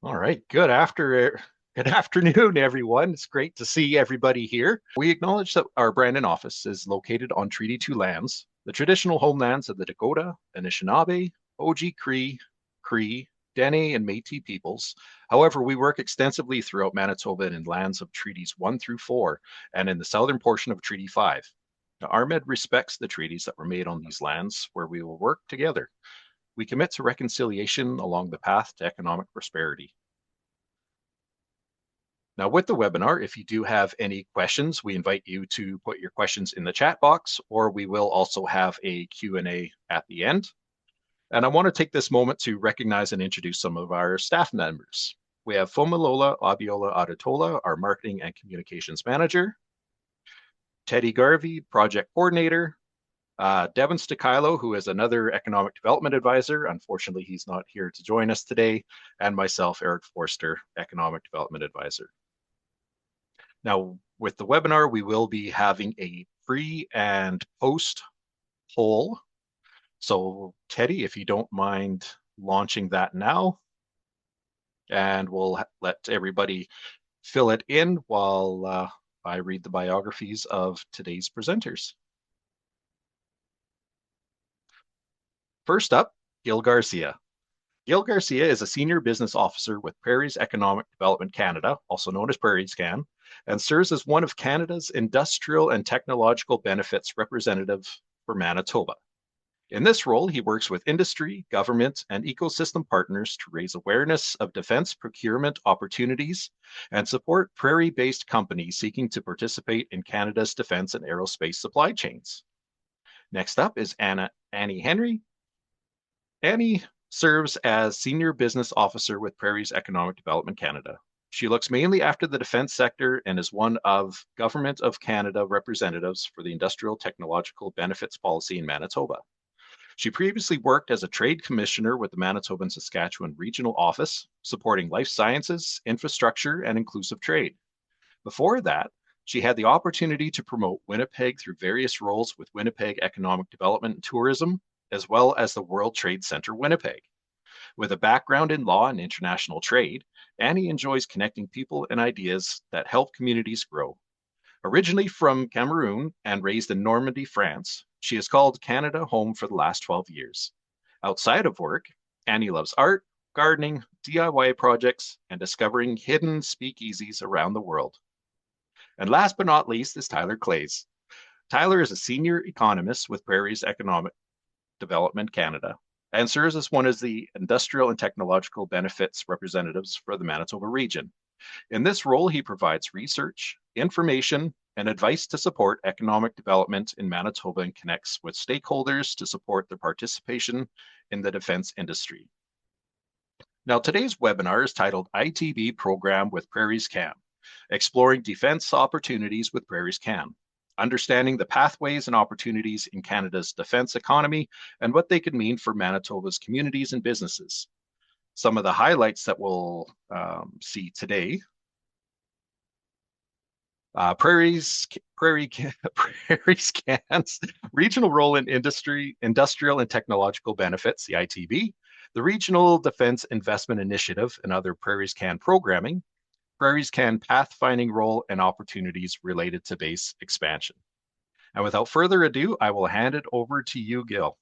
All right. Good afternoon, everyone. It's great to see everybody here. We acknowledge that our Brandon office is located on Treaty 2 lands, the traditional homelands of the Dakota, Anishinaabe, Oji Cree, Dene, and Métis peoples. However, we work extensively throughout Manitoba and in lands of Treaties 1 through 4 and in the southern portion of Treaty 5. Now, RMED respects the treaties that were made on these lands where we will work together. We commit to reconciliation along the path to economic prosperity. Now, with the webinar, if you do have any questions, we invite you to put your questions in the chat box, or we will also have a Q&A at the end. And I want to take this moment to recognize and introduce some of our staff members. We have Fomalola Abiola Adatola, our Marketing and Communications Manager, Teddy Garvey, Project Coordinator, Devin Stakilo, who is another Economic Development Advisor. Unfortunately, he's not here to join us today, and myself, Eric Forster, Economic Development Advisor. Now, with the webinar, we will be having a pre and post poll. So, Teddy, if you don't mind launching that now, and we'll let everybody fill it in while I read the biographies of today's presenters. First up, Gil Garcia. Gil Garcia is a senior business officer with Prairies Economic Development Canada, also known as PrairiesCan, and serves as one of Canada's industrial and technological benefits representative for Manitoba. In this role, he works with industry, government, and ecosystem partners to raise awareness of defense procurement opportunities and support prairie-based companies seeking to participate in Canada's defense and aerospace supply chains. Next up is Annie Henry. Annie serves as Senior Business Officer with Prairies Economic Development Canada. She looks mainly after the defense sector and is one of Government of Canada representatives for the Industrial Technological Benefits Policy in Manitoba. She previously worked as a trade commissioner with the Manitoba and Saskatchewan Regional Office, supporting life sciences, infrastructure, and inclusive trade. Before that, she had the opportunity to promote Winnipeg through various roles with Winnipeg Economic Development and Tourism, as well as the World Trade Center Winnipeg. With a background in law and international trade, Annie enjoys connecting people and ideas that help communities grow. Originally from Cameroon and raised in Normandy, France, she has called Canada home for the last 12 years. Outside of work, Annie loves art, gardening, DIY projects, and discovering hidden speakeasies around the world. And last but not least is Tyler Clays. Tyler is a senior economist with Prairies Economic Development Canada and serves as one of the industrial and technological benefits representatives for the Manitoba region. In this role, he provides research, information, and advice to support economic development in Manitoba and connects with stakeholders to support their participation in the defense industry. Now, today's webinar is titled ITB Program with PrairiesCan, Exploring Defense Opportunities with PrairiesCan, Understanding the Pathways and Opportunities in Canada's Defense Economy and what they could mean for Manitoba's communities and businesses. Some of the highlights that we'll see today. PrairiesCan's regional role in industrial and technological benefits, the ITB, the Regional Defense Investment Initiative and other PrairiesCan programming, PrairiesCan pathfinding role and opportunities related to base expansion. And without further ado, I will hand it over to you, Gil.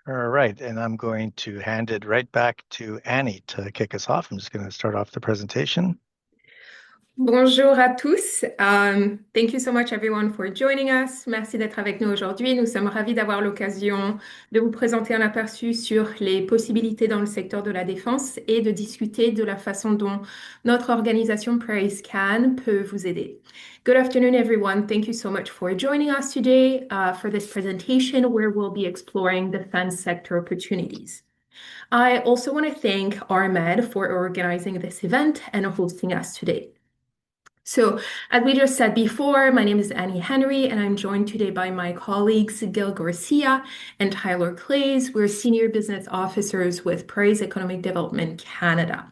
All right, and I'm going to hand it right back to Annie to kick us off. I'm just going to start off the presentation. Bonjour à tous. Thank you so much everyone for joining us. Merci d'être avec nous aujourd'hui. Nous sommes ravis d'avoir l'occasion de vous présenter un aperçu sur les possibilités dans le secteur de la défense et de discuter de la façon dont notre organisation PrairiesCan peut vous aider. Good afternoon, everyone. Thank you so much for joining us today for this presentation where we'll be exploring defense sector opportunities. I also want to thank RMED for organizing this event and hosting us today. So, as we just said before, my name is Annie Henry, and I'm joined today by my colleagues Gil Garcia and Tyler Clays. We're senior business officers with Prairies Economic Development Canada.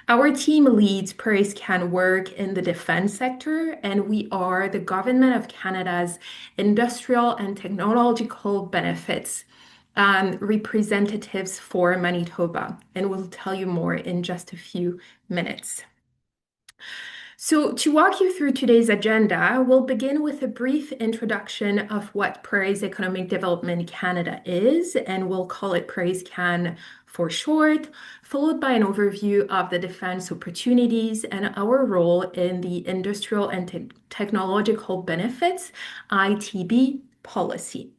Our team leads PrairiesCan work in the defense sector, and we are the Government of Canada's industrial and technological benefits representatives for Manitoba, and we'll tell you more in just a few minutes. So to walk you through today's agenda, we'll begin with a brief introduction of what Prairies Economic Development Canada is, and we'll call it PrairiesCan for short, followed by an overview of the defense opportunities and our role in the Industrial and Technological Benefits, ITB, policy.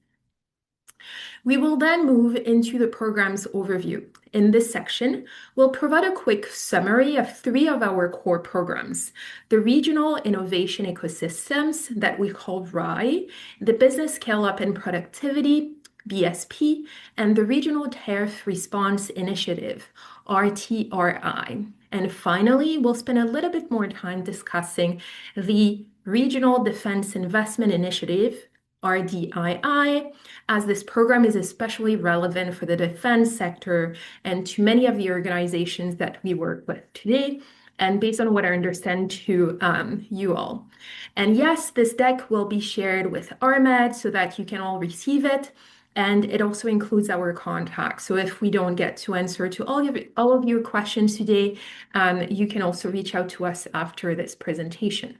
We will then move into the program's overview. In this section, we'll provide a quick summary of three of our core programs: the Regional Innovation Ecosystems that we call RIE, the Business Scale-Up and Productivity, BSP, and the Regional Tariff Response Initiative, RTRI. And finally, we'll spend a little bit more time discussing the Regional Defense Investment Initiative, RDII, as this program is especially relevant for the defense sector and to many of the organizations that we work with today, and based on what I understand to you all. And yes, this deck will be shared with RMED so that you can all receive it. And it also includes our contact. So if we don't get to answer to all of your questions today, you can also reach out to us after this presentation.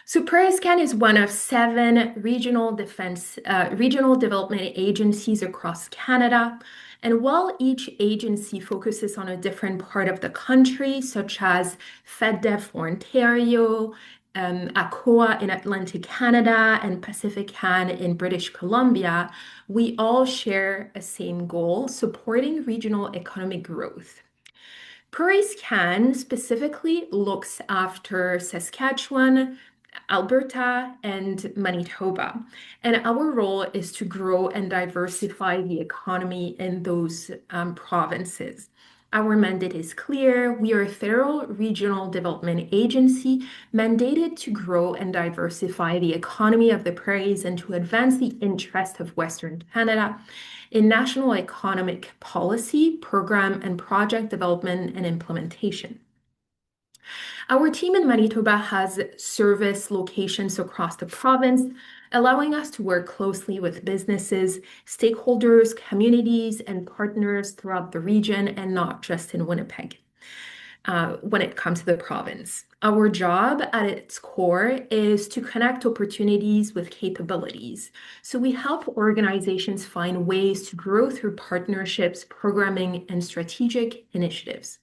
So PrairiesCan is one of 7 regional development agencies across Canada. And while each agency focuses on a different part of the country, such as FedDev for Ontario, ACOA in Atlantic Canada, and PacificCan in British Columbia, we all share a same goal: supporting regional economic growth. PrairiesCan specifically looks after Saskatchewan, Alberta, and Manitoba. And our role is to grow and diversify the economy in those provinces. Our mandate is clear. We are a federal regional development agency mandated to grow and diversify the economy of the prairies and to advance the interest of Western Canada in national economic policy, program, and project development and implementation. Our team in Manitoba has service locations across the province, allowing us to work closely with businesses, stakeholders, communities, and partners throughout the region, and not just in Winnipeg when it comes to the province. Our job at its core is to connect opportunities with capabilities. So we help organizations find ways to grow through partnerships, programming, and strategic initiatives.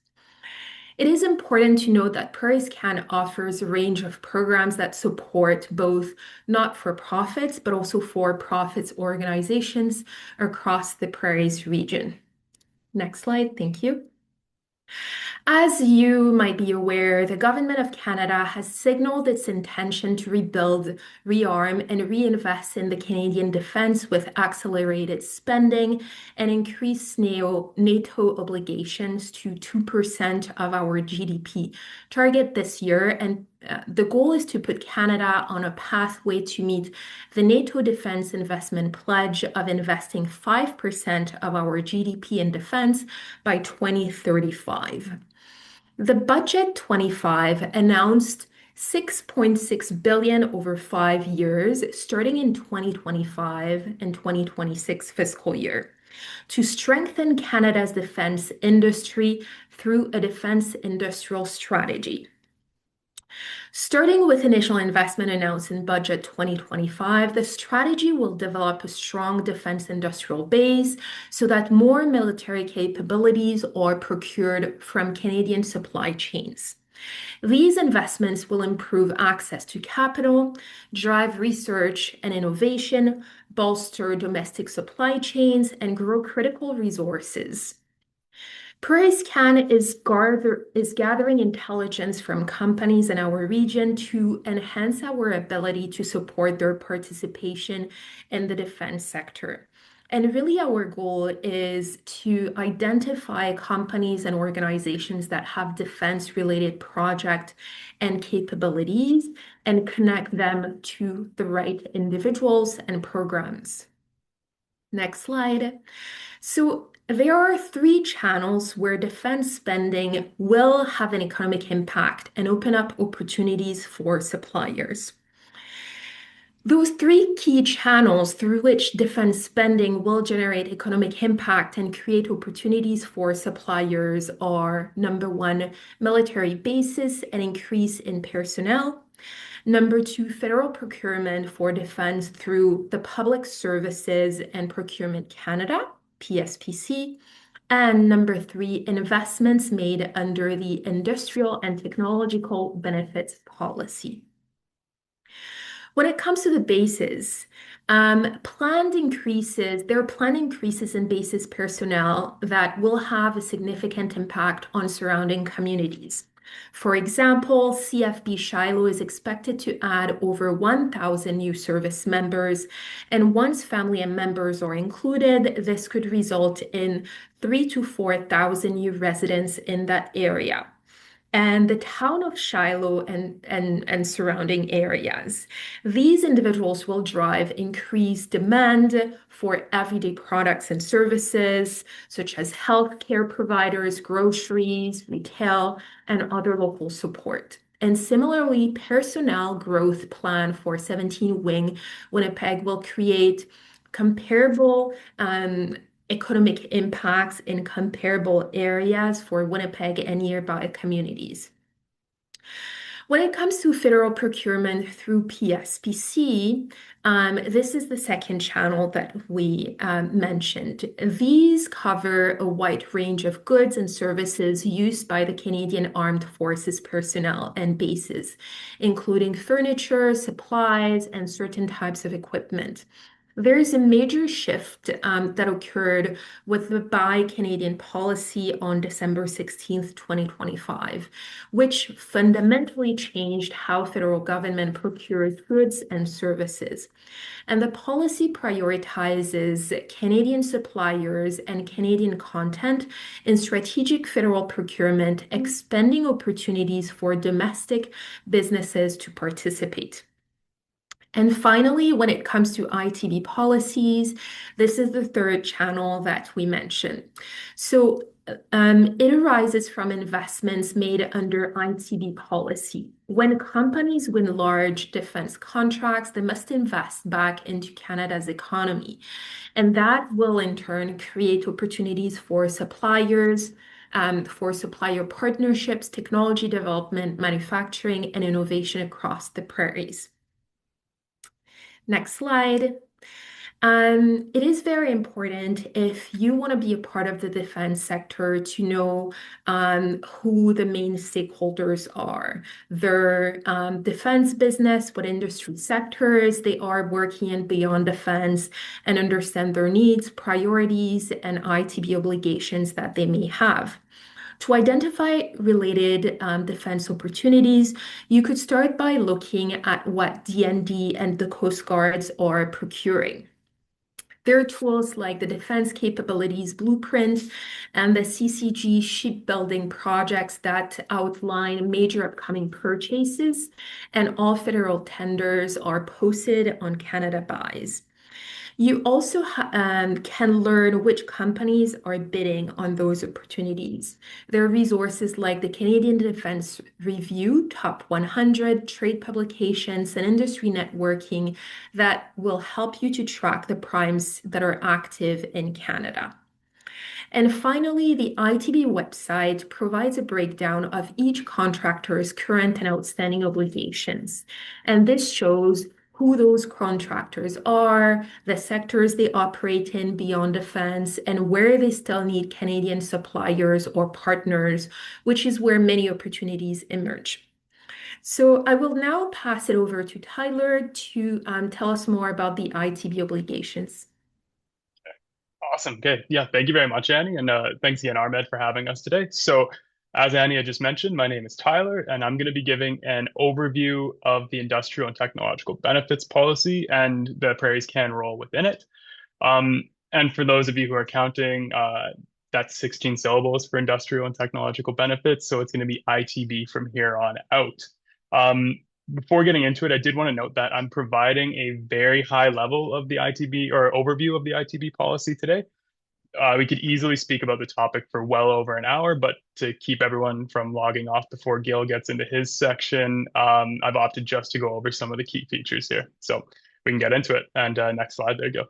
It is important to note that PrairiesCan offers a range of programs that support both not-for-profits but also for-profits organizations across the Prairies region. Next slide, thank you. As you might be aware, the Government of Canada has signaled its intention to rebuild, rearm, and reinvest in the Canadian defense with accelerated spending and increased NATO obligations to 2% of our GDP target this year. And the goal is to put Canada on a pathway to meet the NATO Defense Investment Pledge of investing 5% of our GDP in defense by 2035. The Budget 25 announced $6.6 billion over 5 years, starting in 2025 and 2026 fiscal year, to strengthen Canada's defense industry through a defense industrial strategy. Starting with initial investment announced in Budget 2025, the strategy will develop a strong defense industrial base so that more military capabilities are procured from Canadian supply chains. These investments will improve access to capital, drive research and innovation, bolster domestic supply chains, and grow critical resources. PrairiesCan is gathering intelligence from companies in our region to enhance our ability to support their participation in the defense sector. And really, our goal is to identify companies and organizations that have defense-related projects and capabilities and connect them to the right individuals and programs. Next slide. So there are 3 channels where defense spending will have an economic impact and open up opportunities for suppliers. Those three key channels through which defense spending will generate economic impact and create opportunities for suppliers are number one, military bases and increase in personnel. Number two, federal procurement for defense through the Public Services and Procurement Canada, PSPC. And number three, investments made under the Industrial and Technological Benefits Policy. When it comes to the bases, there are planned increases in bases personnel that will have a significant impact on surrounding communities. For example, CFB Shiloh is expected to add over 1,000 new service members, and once family and members are included, this could result in 3,000 to 4,000 new residents in that area and the town of Shiloh and surrounding areas. These individuals will drive increased demand for everyday products and services, such as healthcare providers, groceries, retail, and other local support. And similarly, personnel growth plan for 17 Wing Winnipeg will create comparable economic impacts in comparable areas for Winnipeg and nearby communities. When it comes to federal procurement through PSPC, this is the second channel that we mentioned. These cover a wide range of goods and services used by the Canadian Armed Forces personnel and bases, including furniture, supplies, and certain types of equipment. There is a major shift that occurred with the Buy Canadian policy on December 16th, 2025, which fundamentally changed how federal government procures goods and services. And the policy prioritizes Canadian suppliers and Canadian content in strategic federal procurement, expanding opportunities for domestic businesses to participate. And finally, when it comes to ITB policies, this is the third channel that we mentioned. So it arises from investments made under ITB policy. When companies win large defense contracts, they must invest back into Canada's economy. And that will in turn create opportunities for suppliers, for supplier partnerships, technology development, manufacturing, and innovation across the prairies. Next slide. It is very important if you want to be a part of the defense sector to know who the main stakeholders are. Their defense business, what industry sectors they are working in beyond defense, and understand their needs, priorities, and ITB obligations that they may have. To identify related defense opportunities, you could start by looking at what DND and the Coast Guards are procuring. There are tools like the Defense Capabilities Blueprint and the CCG shipbuilding projects that outline major upcoming purchases, and all federal tenders are posted on Canada Buys. You also can learn which companies are bidding on those opportunities. There are resources like the Canadian Defense Review, Top 100, trade publications, and industry networking that will help you to track the primes that are active in Canada. And finally, the ITB website provides a breakdown of each contractor's current and outstanding obligations. And this shows who those contractors are, the sectors they operate in beyond defense, and where they still need Canadian suppliers or partners, which is where many opportunities emerge. So I will now pass it over to Tyler to tell us more about the ITB obligations. Awesome. Good. Yeah. Thank you very much, Annie. And thanks again, RMED, for having us today. So, as Annie had just mentioned, my name is Tyler, and I'm going to be giving an overview of the industrial and technological benefits policy and the PrairiesCan role within it. And for those of you who are counting, that's 16 syllables for industrial and technological benefits. So it's going to be ITB from here on out. Before getting into it, I did want to note that I'm providing a very high level of the ITB or overview of the ITB policy today. We could easily speak about the topic for well over an hour, but to keep everyone from logging off before Gil gets into his section, I've opted just to go over some of the key features here. So we can get into it. And next slide, there you go.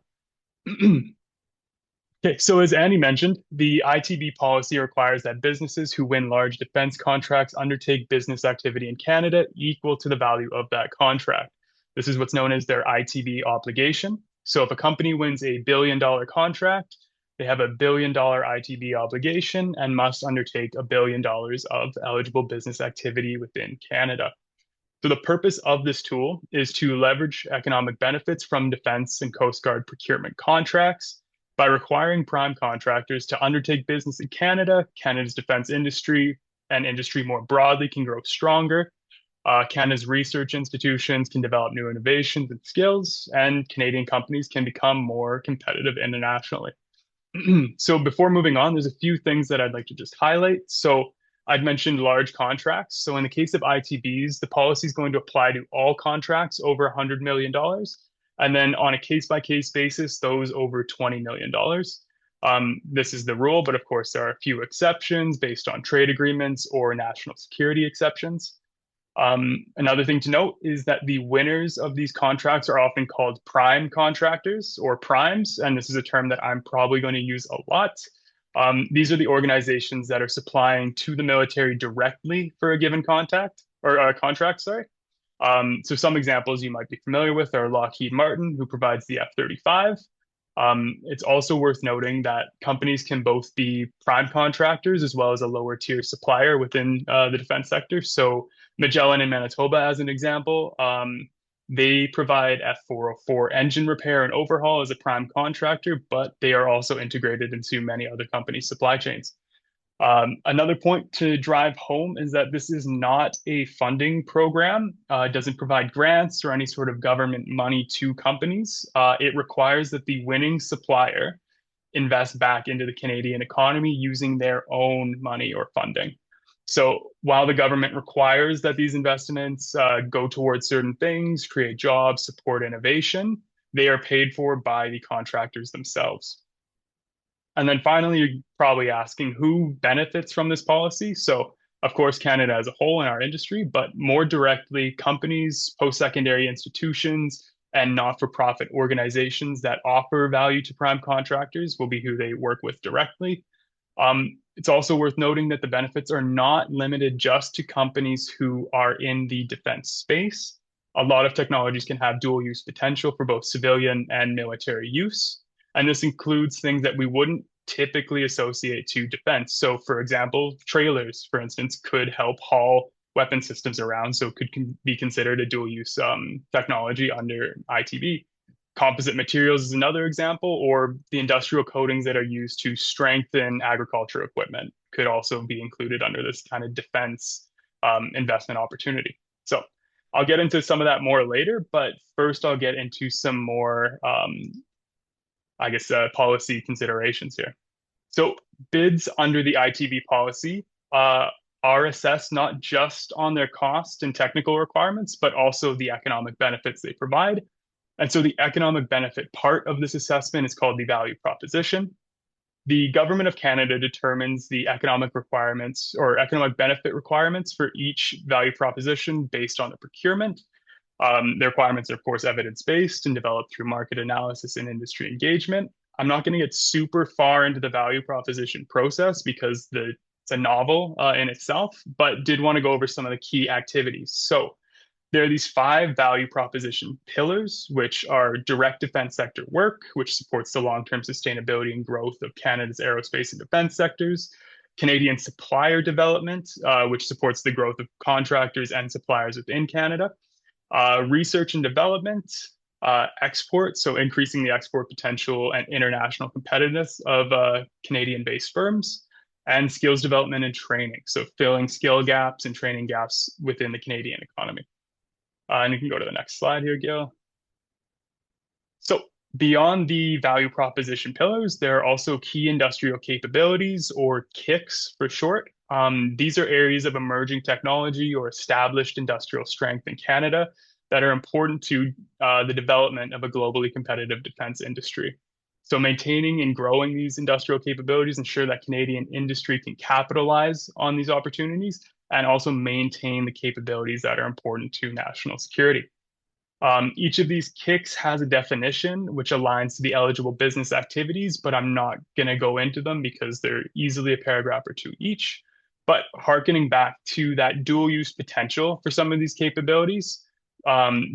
Okay, so as Annie mentioned, the ITB policy requires that businesses who win large defense contracts undertake business activity in Canada equal to the value of that contract. This is what's known as their ITB obligation. So if a company wins a $1 billion contract, they have a $1 billion ITB obligation and must undertake $1 billion of eligible business activity within Canada. So the purpose of this tool is to leverage economic benefits from defense and Coast Guard procurement contracts by requiring prime contractors to undertake business in Canada. Canada's defense industry and industry more broadly can grow stronger. Canada's research institutions can develop new innovations and skills, and Canadian companies can become more competitive internationally. So before moving on, there's a few things that I'd like to just highlight. So I'd mentioned large contracts. So in the case of ITBs, the policy is going to apply to all contracts over $100 million. And then on a case-by-case basis, those over $20 million. This is the rule, but of course, there are a few exceptions based on trade agreements or national security exceptions. Another thing to note is that the winners of these contracts are often called prime contractors or primes, and this is a term that I'm probably going to use a lot. These are the organizations that are supplying to the military directly for a given contract. So some examples you might be familiar with are Lockheed Martin, who provides the F-35. It's also worth noting that companies can both be prime contractors as well as a lower tier supplier within the defense sector. So Magellan in Manitoba, as an example, they provide F-404 engine repair and overhaul as a prime contractor, but they are also integrated into many other companies' supply chains. Another point to drive home is that this is not a funding program. It doesn't provide grants or any sort of government money to companies. It requires that the winning supplier invest back into the Canadian economy using their own money or funding. So while the government requires that these investments go towards certain things, create jobs, support innovation, they are paid for by the contractors themselves. And then finally, you're probably asking who benefits from this policy. So of course, Canada as a whole in our industry, but more directly, companies, post-secondary institutions, and not-for-profit organizations that offer value to prime contractors will be who they work with directly. It's also worth noting that the benefits are not limited just to companies who are in the defense space. A lot of technologies can have dual use potential for both civilian and military use. And this includes things that we wouldn't typically associate to defense. So for example, trailers, for instance, could help haul weapon systems around. So it could be considered a dual use technology under ITB. Composite materials is another example, or the industrial coatings that are used to strengthen agriculture equipment could also be included under this kind of defense investment opportunity. So I'll get into some of that more later, but first I'll get into some more, policy considerations here. So bids under the ITB policy are assessed not just on their cost and technical requirements, but also the economic benefits they provide. And so the economic benefit part of this assessment is called the value proposition. The Government of Canada determines the economic requirements or economic benefit requirements for each value proposition based on the procurement. The requirements are, of course, evidence-based and developed through market analysis and industry engagement. I'm not going to get super far into the value proposition process because it's a novel in itself, but did want to go over some of the key activities. So there are these 5 value proposition pillars, which are direct defense sector work, which supports the long-term sustainability and growth of Canada's aerospace and defense sectors. Canadian supplier development, which supports the growth of contractors and suppliers within Canada. Research and development, export, so increasing the export potential and international competitiveness of Canadian-based firms. And skills development and training, so filling skill gaps and training gaps within the Canadian economy. And you can go to the next slide here, Gil. So beyond the value proposition pillars, there are also key industrial capabilities, or KICs for short. These are areas of emerging technology or established industrial strength in Canada that are important to the development of a globally competitive defense industry. So maintaining and growing these industrial capabilities ensure that Canadian industry can capitalize on these opportunities and also maintain the capabilities that are important to national security. Each of these kicks has a definition which aligns to the eligible business activities, but I'm not going to go into them because they're easily a paragraph or two each. But harkening back to that dual use potential for some of these capabilities,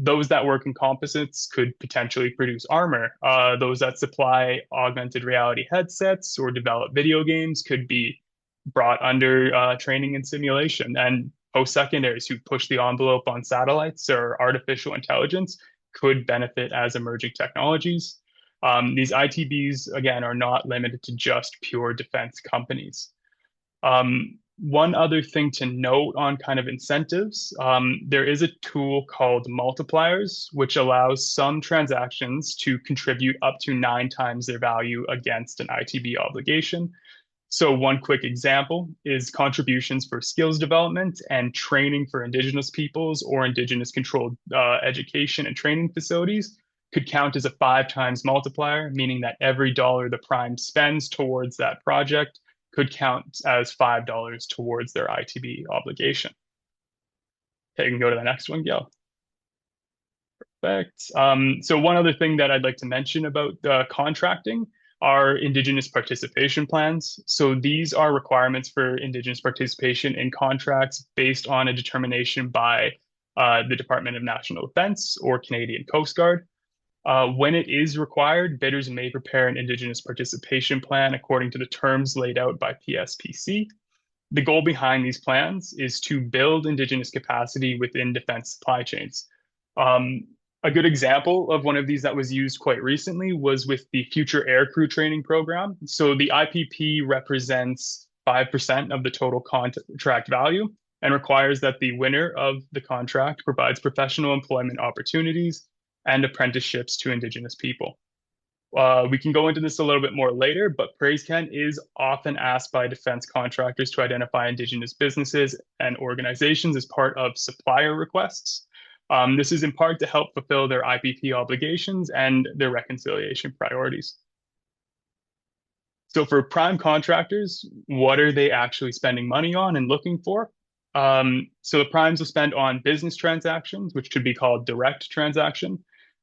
those that work in composites could potentially produce armor. Those that supply augmented reality headsets or develop video games could be brought under training and simulation. And post-secondaries who push the envelope on satellites or artificial intelligence could benefit as emerging technologies. These ITBs, again, are not limited to just pure defense companies. One other thing to note on kind of incentives, there is a tool called multipliers, which allows some transactions to contribute up to 9 times their value against an ITB obligation. So one quick example is contributions for skills development and training for Indigenous peoples or Indigenous controlled education and training facilities could count as a 5 times multiplier, meaning that every dollar the prime spends towards that project could count as $5 towards their ITB obligation. Okay, you can go to the next one, Gail. Perfect. So one other thing that I'd like to mention about contracting are Indigenous participation plans. So these are requirements for Indigenous participation in contracts based on a determination by the Department of National Defence or Canadian Coast Guard. When it is required, bidders may prepare an Indigenous participation plan according to the terms laid out by PSPC. The goal behind these plans is to build Indigenous capacity within defense supply chains. A good example of one of these that was used quite recently was with the Future Aircrew Training Program. So the IPP represents 5% of the total contract value and requires that the winner of the contract provides professional employment opportunities and apprenticeships to Indigenous people. We can go into this a little bit more later, but PrairiesCan is often asked by defense contractors to identify Indigenous businesses and organizations as part of supplier requests. This is in part to help fulfill their IPP obligations and their reconciliation priorities. So for prime contractors, what are they actually spending money on and looking for? So the primes will spend on business transactions, which could be called direct transaction.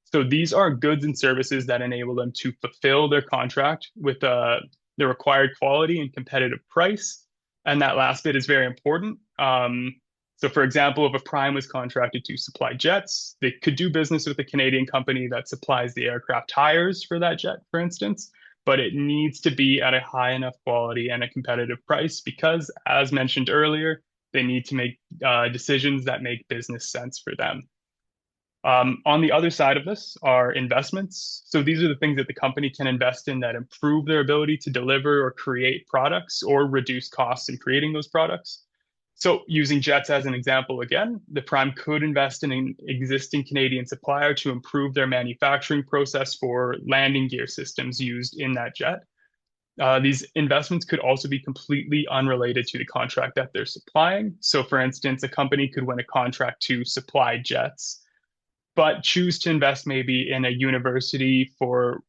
So these are goods and services that enable them to fulfill their contract with the required quality and competitive price. And that last bit is very important. So for example, if a prime was contracted to supply jets, they could do business with a Canadian company that supplies the aircraft tires for that jet, for instance, but it needs to be at a high enough quality and a competitive price because, as mentioned earlier, they need to make decisions that make business sense for them. On the other side of this are investments. So these are the things that the company can invest in that improve their ability to deliver or create products or reduce costs in creating those products. So using jets as an example again, the prime could invest in an existing Canadian supplier to improve their manufacturing process for landing gear systems used in that jet. These investments could also be completely unrelated to the contract that they're supplying. So for instance, a company could win a contract to supply jets, but choose to invest maybe in a university for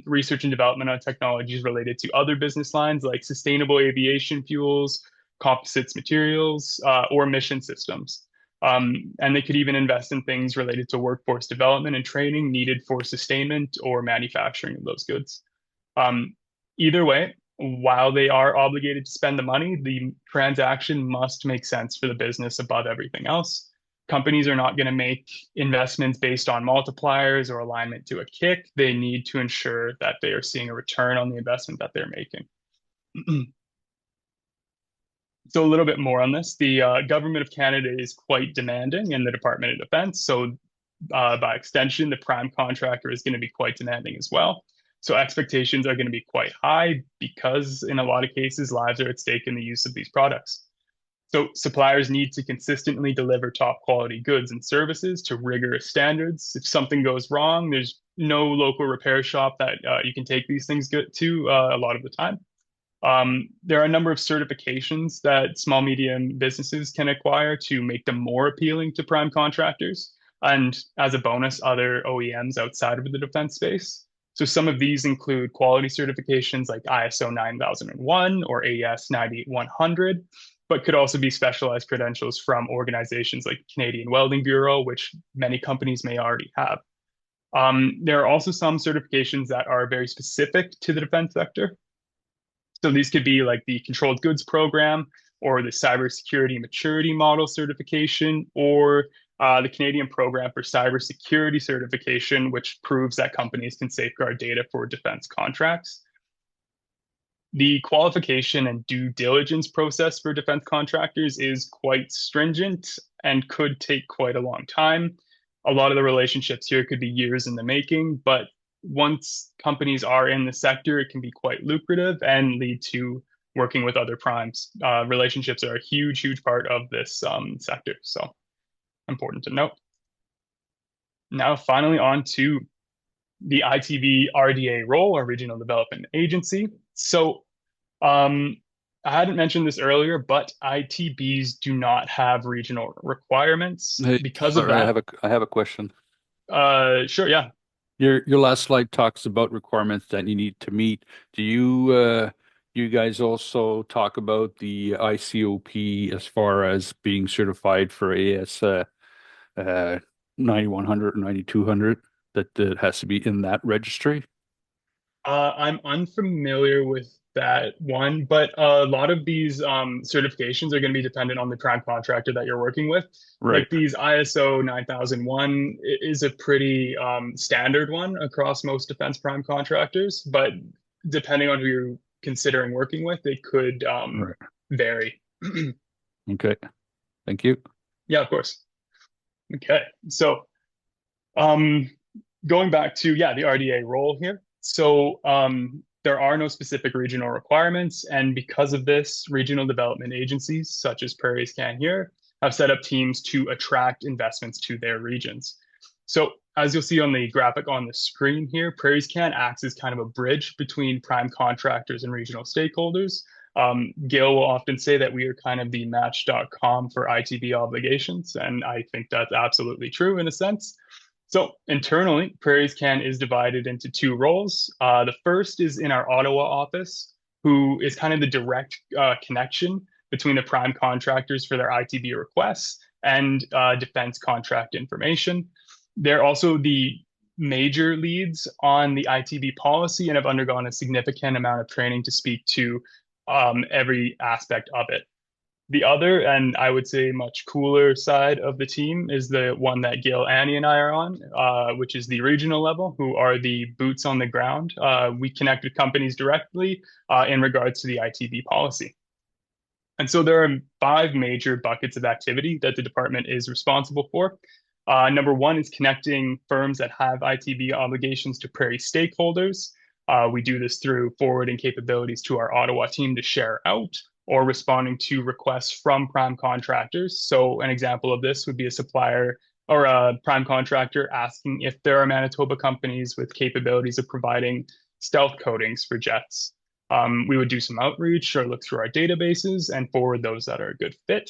research and development on technologies related to other business lines like sustainable aviation fuels, composites materials, or mission systems. And they could even invest in things related to workforce development and training needed for sustainment or manufacturing of those goods. Either way, while they are obligated to spend the money, the transaction must make sense for the business above everything else. Companies are not going to make investments based on multipliers or alignment to a kick. They need to ensure that they are seeing a return on the investment that they're making. So a little bit more on this. The Government of Canada is quite demanding in the Department of Defense. So by extension, the prime contractor is going to be quite demanding as well. So expectations are going to be quite high because in a lot of cases, lives are at stake in the use of these products. So suppliers need to consistently deliver top quality goods and services to rigorous standards. If something goes wrong, there's no local repair shop that you can take these things to a lot of the time. There are a number of certifications that small, medium businesses can acquire to make them more appealing to prime contractors. And as a bonus, other OEMs outside of the defense space. So some of these include quality certifications like ISO 9001 or AS 9100. but could also be specialized credentials from organizations like Canadian Welding Bureau, which many companies may already have. There are also some certifications that are very specific to the defense sector. So these could be like the Controlled Goods Program or the Cybersecurity Maturity Model certification or the Canadian Program for Cybersecurity Certification, which proves that companies can safeguard data for defense contracts. The qualification and due diligence process for defense contractors is quite stringent and could take quite a long time. A lot of the relationships here could be years in the making, but once companies are in the sector, it can be quite lucrative and lead to working with other primes. Relationships are a huge, huge part of this sector, so important to note. Now, finally, on to the ITB RDA role, or Regional Development Agency. So I hadn't mentioned this earlier, but ITBs do not have regional requirements. Because of that. I have a question. Sure, yeah. Your last slide talks about requirements that you need to meet. Do you guys also talk about the ICOP as far as being certified for AS 9100 and 9200 that has to be in that registry? I'm unfamiliar with that one, but a lot of these certifications are going to be dependent on the prime contractor that you're working with. Right. Like these ISO 9001 is a pretty standard one across most defense prime contractors, but depending on who you're considering working with, it could vary. Okay, thank you. Yeah, of course. Okay, so going back to, the RDA role here. So there are no specific regional requirements, and because of this, regional development agencies, such as PrairiesCan here, have set up teams to attract investments to their regions. So as you'll see on the graphic on the screen here, PrairiesCan acts as kind of a bridge between prime contractors and regional stakeholders. Gil will often say that we are kind of the match.com for ITB obligations, and I think that's absolutely true in a sense. So internally, PrairiesCan is divided into two roles. The first is in our Ottawa office, who is kind of the direct connection between the prime contractors for their ITB requests and defense contract information. They're also the major leads on the ITB policy and have undergone a significant amount of training to speak to every aspect of it. The other, and I would say much cooler side of the team, is the one that Gil, Annie, and I are on, which is the regional level, who are the boots on the ground. We connect with companies directly in regards to the ITB policy. And so there are 5 major buckets of activity that the department is responsible for. Number 1 is connecting firms that have ITB obligations to Prairie stakeholders. We do this through forwarding capabilities to our Ottawa team to share out, or responding to requests from prime contractors. So an example of this would be a supplier or a prime contractor asking if there are Manitoba companies with capabilities of providing stealth coatings for jets. We would do some outreach or look through our databases and forward those that are a good fit.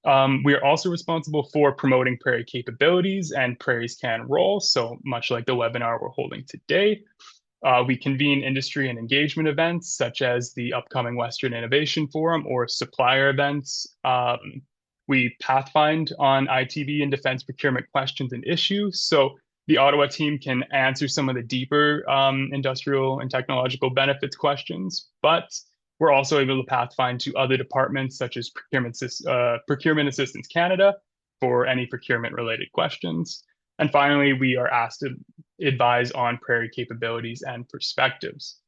We are also responsible for promoting Prairie capabilities and PrairiesCan roles. So much like the webinar we're holding today, we convene industry and engagement events such as the upcoming Western Innovation Forum or supplier events. We pathfind on ITB and defense procurement questions and issues. So the Ottawa team can answer some of the deeper industrial and technological benefits questions, but we're also able to pathfind to other departments such as Procurement Assistance Canada for any procurement related questions. And finally, we are asked to advise on Prairie capabilities and perspectives.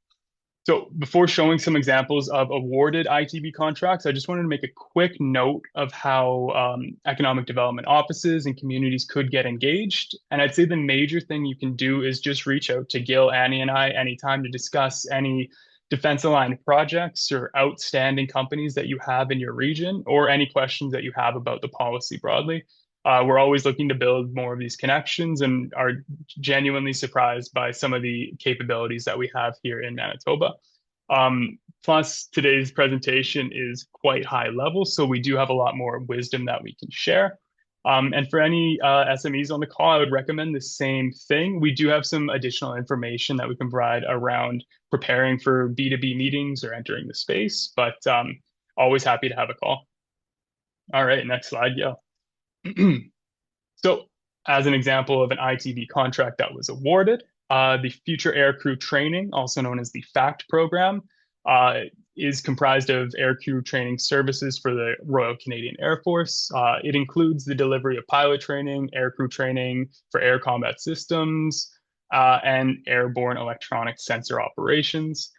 So before showing some examples of awarded ITB contracts, I just wanted to make a quick note of how economic development offices and communities could get engaged. And I'd say the major thing you can do is just reach out to Gil, Annie, and I anytime to discuss any defense-aligned projects or outstanding companies that you have in your region, or any questions that you have about the policy broadly. We're always looking to build more of these connections and are genuinely surprised by some of the capabilities that we have here in Manitoba. Plus, today's presentation is quite high level, so we do have a lot more wisdom that we can share. And for any SMEs on the call, I would recommend the same thing. We do have some additional information that we can provide around preparing for B2B meetings or entering the space, but always happy to have a call. All right, next slide, yeah. So, as an example of an ITB contract that was awarded, the Future Aircrew Training, also known as the FACT program, is comprised of aircrew training services for the Royal Canadian Air Force. It includes the delivery of pilot training, aircrew training for air combat systems, and airborne electronic sensor operations.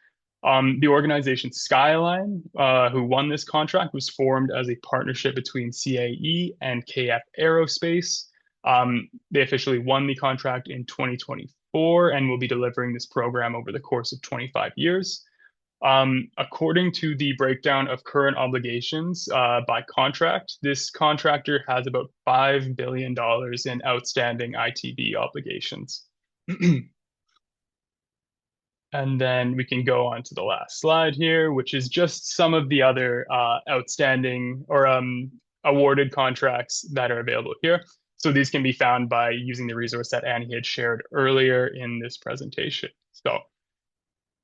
The organization Skyline, who won this contract, was formed as a partnership between CAE and KF Aerospace. They officially won the contract in 2024 and will be delivering this program over the course of 25 years. According to the breakdown of current obligations by contract, this contractor has about $5 billion in outstanding ITB obligations. And then we can go on to the last slide here, which is just some of the other outstanding or awarded contracts that are available here. So these can be found by using the resource that Annie had shared earlier in this presentation. So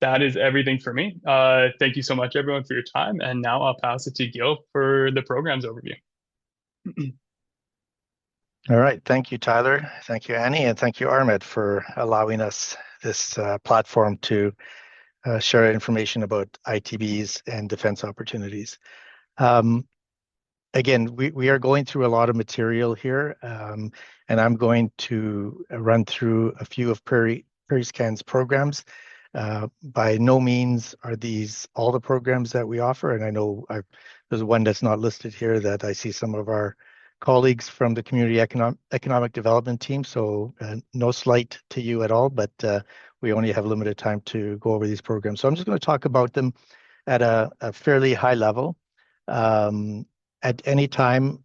that is everything for me. Thank you so much, everyone, for your time. And now I'll pass it to Gil for the program's overview. All right. Thank you, Tyler. Thank you, Annie. And thank you, RMED, for allowing us this platform to share information about ITBs and defense opportunities. Again, we are going through a lot of material here, and I'm going to run through a few of PrairiesCan's programs. By no means are these all the programs that we offer, and I know there's one that's not listed here that I see some of our colleagues from the Community Economic Development team, so no slight to you at all, but we only have limited time to go over these programs. So I'm just going to talk about them at a fairly high level. At any time,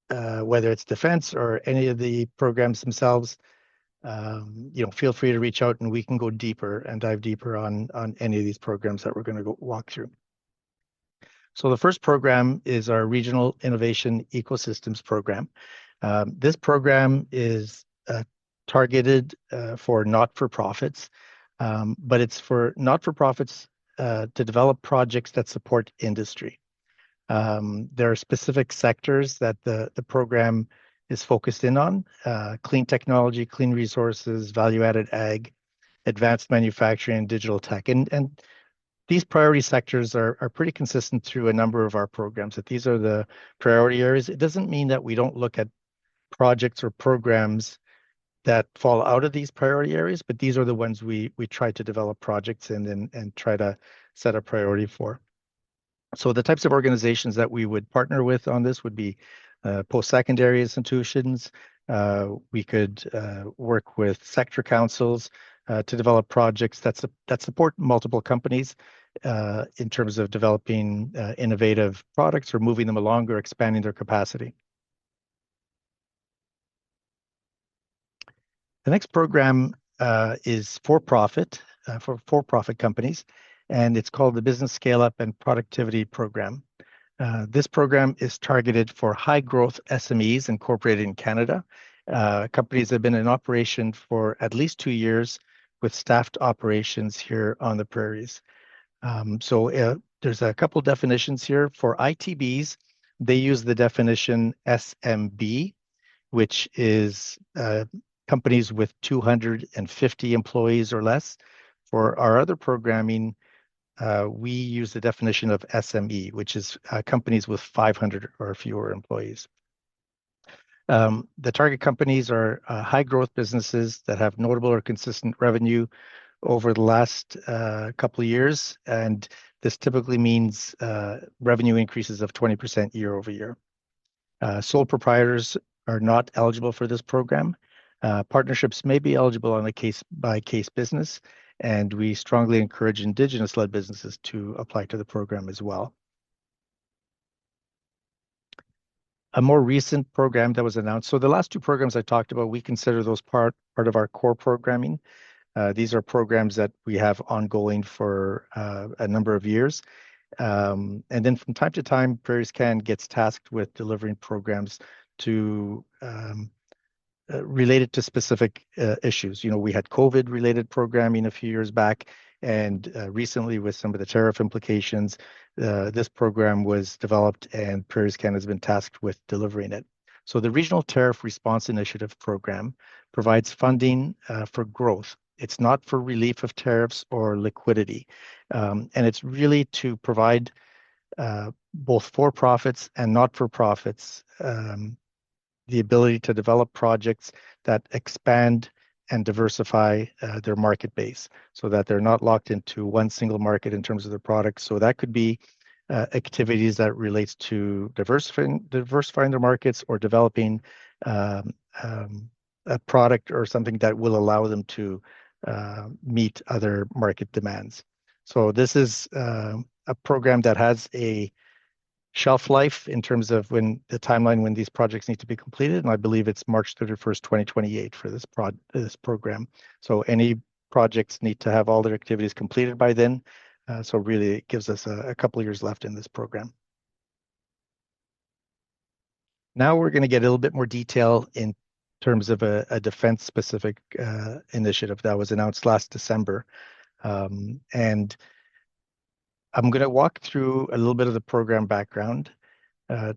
whether it's defense or any of the programs themselves, feel free to reach out and we can go deeper and dive deeper on any of these programs that we're going to walk through. So the first program is our Regional Innovation Ecosystems program. This program is targeted for not-for-profits, but it's for not-for-profits to develop projects that support industry. There are specific sectors that the program is focused in on: clean technology, clean resources, value-added ag, advanced manufacturing, and digital tech. And these priority sectors are pretty consistent through a number of our programs, that these are the priority areas. It doesn't mean that we don't look at projects or programs that fall out of these priority areas, but these are the ones we try to develop projects in and try to set a priority for. So the types of organizations that we would partner with on this would be post-secondary institutions. We could work with sector councils to develop projects that support multiple companies in terms of developing innovative products or moving them along or expanding their capacity. The next program is for-profit companies, and it's called the Business Scale-Up and Productivity Program. This program is targeted for high-growth SMEs incorporated in Canada. Companies that have been in operation for at least 2 years with staffed operations here on the prairies. So there's a couple definitions here. For ITBs, they use the definition SMB, which is companies with 250 employees or less. For our other programming, we use the definition of SME, which is companies with 500 or fewer employees. The target companies are high growth businesses that have notable or consistent revenue over the last couple of years, and this typically means revenue increases of 20% year over year. Sole proprietors are not eligible for this program. Partnerships may be eligible on a case-by-case business, and we strongly encourage Indigenous-led businesses to apply to the program as well. A more recent program that was announced. So the last two programs I talked about, we consider those part of our core programming. These are programs that we have ongoing for a number of years. And then from time to time, PrairiesCan gets tasked with delivering programs to related to specific issues. We had COVID-related programming a few years back, and recently with some of the tariff implications, this program was developed and PrairiesCan has been tasked with delivering it. So the Regional Tariff Response Initiative program provides funding for growth. It's not for relief of tariffs or liquidity. And it's really to provide both for-profits and not-for-profits the ability to develop projects that expand and diversify their market base so that they're not locked into one single market in terms of their products. So that could be activities that relates to diversifying their markets or developing a product or something that will allow them to meet other market demands. So this is a program that has a shelf life in terms of when the timeline when these projects need to be completed, and I believe it's March 31st, 2028 for this program. So any projects need to have all their activities completed by then. So really it gives us a couple of years left in this program. Now we're going to get a little bit more detail in terms of a defense-specific initiative that was announced last December. And I'm going to walk through a little bit of the program background,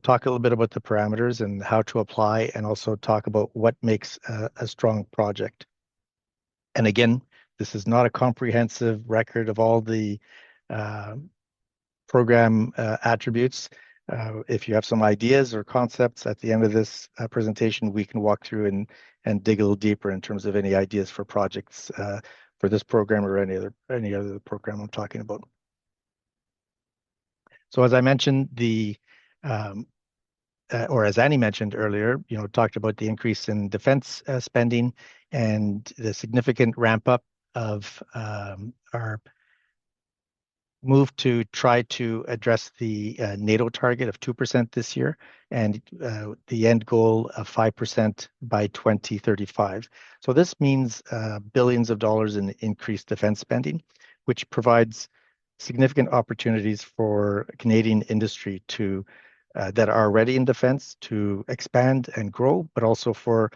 talk a little bit about the parameters and how to apply, and also talk about what makes a strong project. And again, this is not a comprehensive record of all the program attributes. If you have some ideas or concepts at the end of this presentation, we can walk through and dig a little deeper in terms of any ideas for projects for this program or any other program I'm talking about. So as I mentioned, or as Annie mentioned earlier, talked about the increase in defense spending and the significant ramp up of our move to try to address the NATO target of 2% this year and the end goal of 5% by 2035. So this means billions of dollars in increased defense spending, which provides significant opportunities for Canadian industry that are already in defense to expand and grow, but also for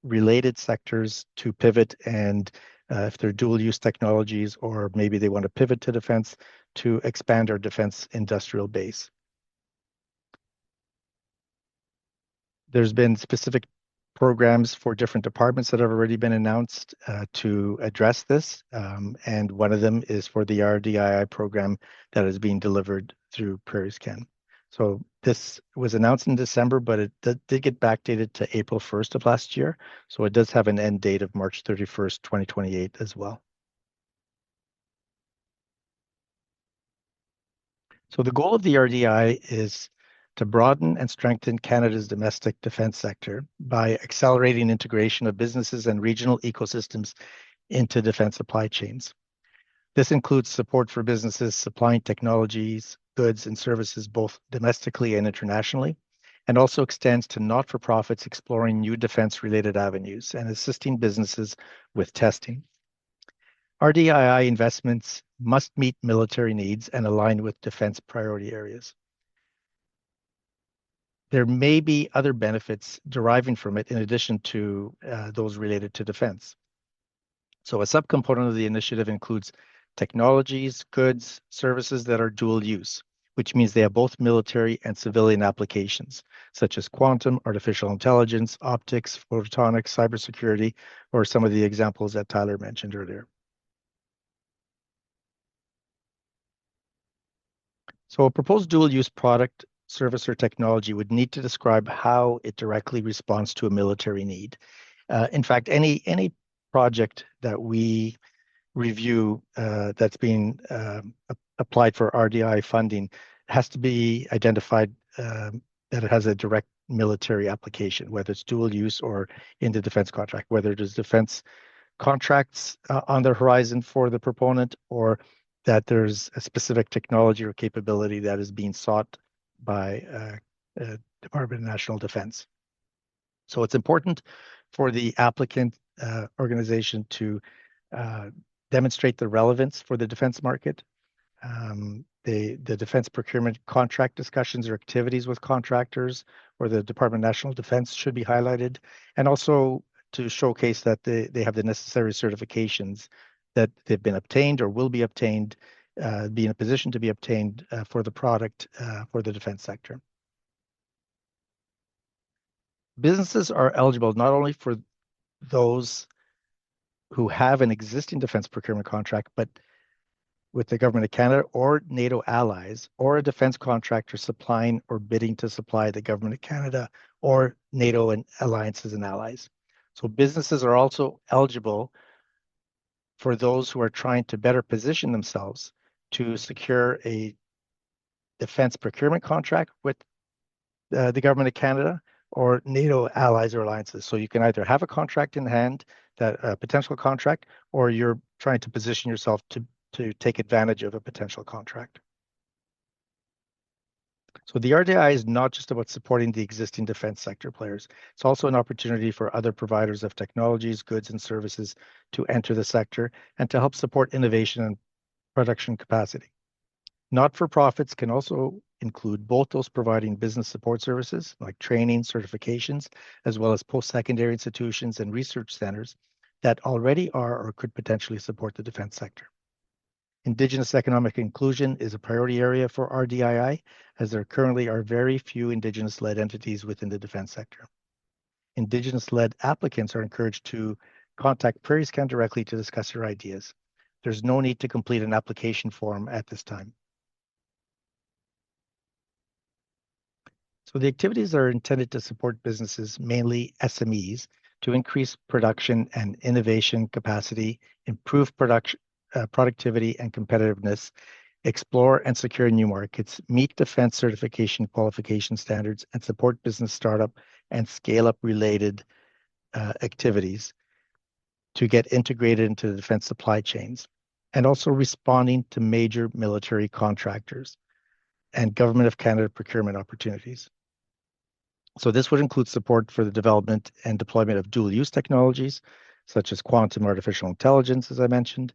related sectors to pivot and if they're dual use technologies or maybe they want to pivot to defense to expand our defense industrial base. There's been specific programs for different departments that have already been announced to address this. And one of them is for the RDII program that is being delivered through PrairiesCan. So this was announced in December, but it did get backdated to April 1st of last year. So it does have an end date of March 31st, 2028 as well. So the goal of the RDI is to broaden and strengthen Canada's domestic defense sector by accelerating integration of businesses and regional ecosystems into defense supply chains. This includes support for businesses supplying technologies, goods, and services both domestically and internationally, and also extends to not-for-profits exploring new defense-related avenues and assisting businesses with testing. RDII investments must meet military needs and align with defense priority areas. There may be other benefits deriving from it in addition to those related to defense. So a subcomponent of the initiative includes technologies, goods, services that are dual use, which means they have both military and civilian applications, such as quantum, artificial intelligence, optics, photonics, cybersecurity, or some of the examples that Tyler mentioned earlier. So a proposed dual-use product, service, or technology would need to describe how it directly responds to a military need. In fact, any project that we review that's being applied for RDI funding has to be identified that it has a direct military application, whether it's dual use or in the defense contract, whether it is defense contracts on the horizon for the proponent or that there's a specific technology or capability that is being sought by Department of National Defense. So it's important for the applicant organization to demonstrate the relevance for the defense market. The defense procurement contract discussions or activities with contractors or the Department of National Defense should be highlighted, and also to showcase that they have the necessary certifications that they've been obtained or will be obtained, be in a position to be obtained for the product for the defense sector. Businesses are eligible not only for those who have an existing defense procurement contract, but with the Government of Canada or NATO allies, or a defense contractor supplying or bidding to supply the Government of Canada or NATO and alliances and allies. So businesses are also eligible for those who are trying to better position themselves to secure a defense procurement contract with the Government of Canada or NATO allies or alliances. So you can either have a contract in hand, that potential contract, or you're trying to position yourself to take advantage of a potential contract. So the RDI is not just about supporting the existing defense sector players. It's also an opportunity for other providers of technologies, goods, and services to enter the sector and to help support innovation and production capacity. Not-for-profits can also include both those providing business support services like training, certifications, as well as post-secondary institutions and research centers that already are or could potentially support the defense sector. Indigenous economic inclusion is a priority area for RDII, as there currently are very few Indigenous-led entities within the defense sector. Indigenous-led applicants are encouraged to contact PrairiesCan directly to discuss their ideas. There's no need to complete an application form at this time. So the activities are intended to support businesses, mainly SMEs, to increase production and innovation capacity, improve productivity and competitiveness, explore and secure new markets, meet defense certification qualification standards, and support business startup and scale-up related activities to get integrated into the defense supply chains, and also responding to major military contractors and Government of Canada procurement opportunities. So this would include support for the development and deployment of dual-use technologies, such as quantum artificial intelligence, as I mentioned,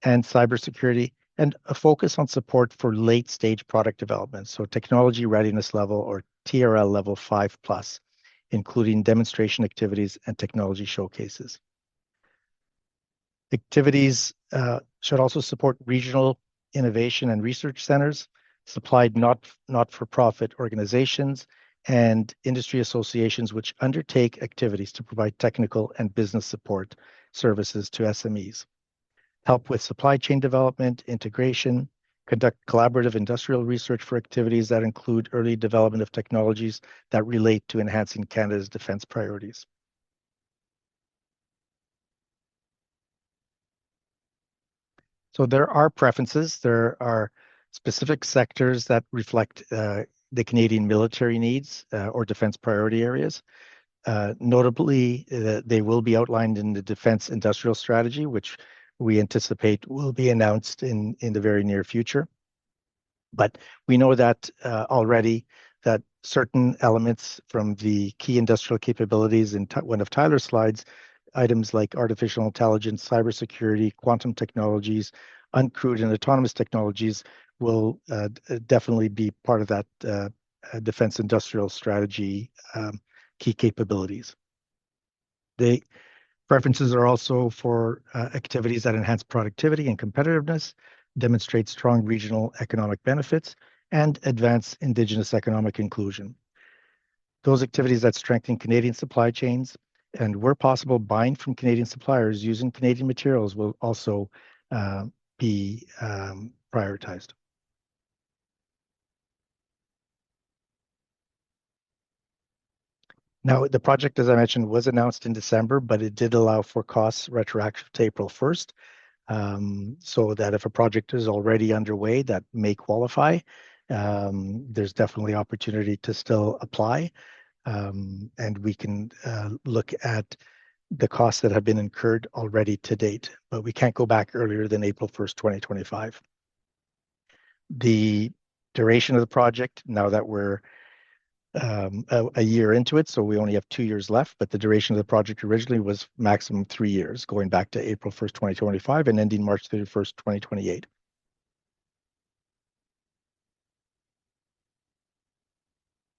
and cybersecurity, and a focus on support for late-stage product development, so technology readiness level or TRL level 5+, including demonstration activities and technology showcases. Activities should also support regional innovation and research centers, supplied not-for-profit organizations, and industry associations which undertake activities to provide technical and business support services to SMEs, help with supply chain development, integration, conduct collaborative industrial research for activities that include early development of technologies that relate to enhancing Canada's defense priorities. So there are preferences. There are specific sectors that reflect the Canadian military needs or defense priority areas. Notably, they will be outlined in the Defense Industrial Strategy, which we anticipate will be announced in the very near future. But we know that already that certain elements from the key industrial capabilities in one of Tyler's slides, items like artificial intelligence, cybersecurity, quantum technologies, uncrewed and autonomous technologies will definitely be part of that Defense Industrial Strategy key capabilities. The preferences are also for activities that enhance productivity and competitiveness, demonstrate strong regional economic benefits, and advance Indigenous economic inclusion. Those activities that strengthen Canadian supply chains and, where possible, buying from Canadian suppliers using Canadian materials will also be prioritized. Now, the project, as I mentioned, was announced in December, but it did allow for costs retroactive to April 1st, so that if a project is already underway that may qualify, there's definitely opportunity to still apply, and we can look at the costs that have been incurred already to date, but we can't go back earlier than April 1st, 2025. The duration of the project, now that we're a year into it, so we only have 2 years left, but the duration of the project originally was maximum 3 years, going back to April 1st, 2025 and ending March 31st, 2028.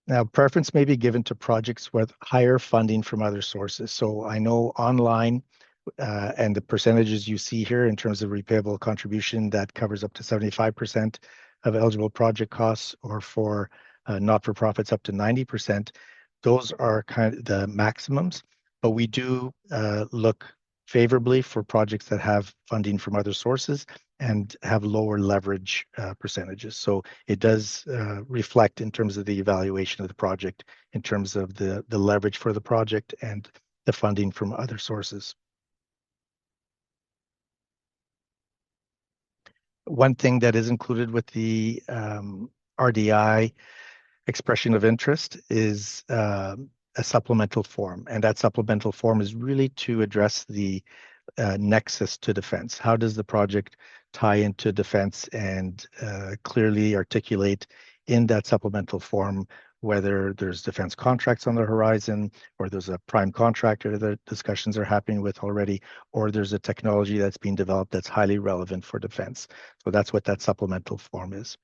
Now, preference may be given to projects with higher funding from other sources. So I know online and the percentages you see here in terms of repayable contribution that covers up to 75% of eligible project costs, or for not-for-profits up to 90%. Those are kind of the maximums, but we do look favorably for projects that have funding from other sources and have lower leverage percentages. So it does reflect in terms of the evaluation of the project, in terms of the leverage for the project and the funding from other sources. One thing that is included with the RDI expression of interest is a supplemental form. And that supplemental form is really to address the nexus to defense. How does the project tie into defense, and clearly articulate in that supplemental form whether there's defense contracts on the horizon, or there's a prime contractor that discussions are happening with already, or there's a technology that's being developed that's highly relevant for defense. So that's what that supplemental form is.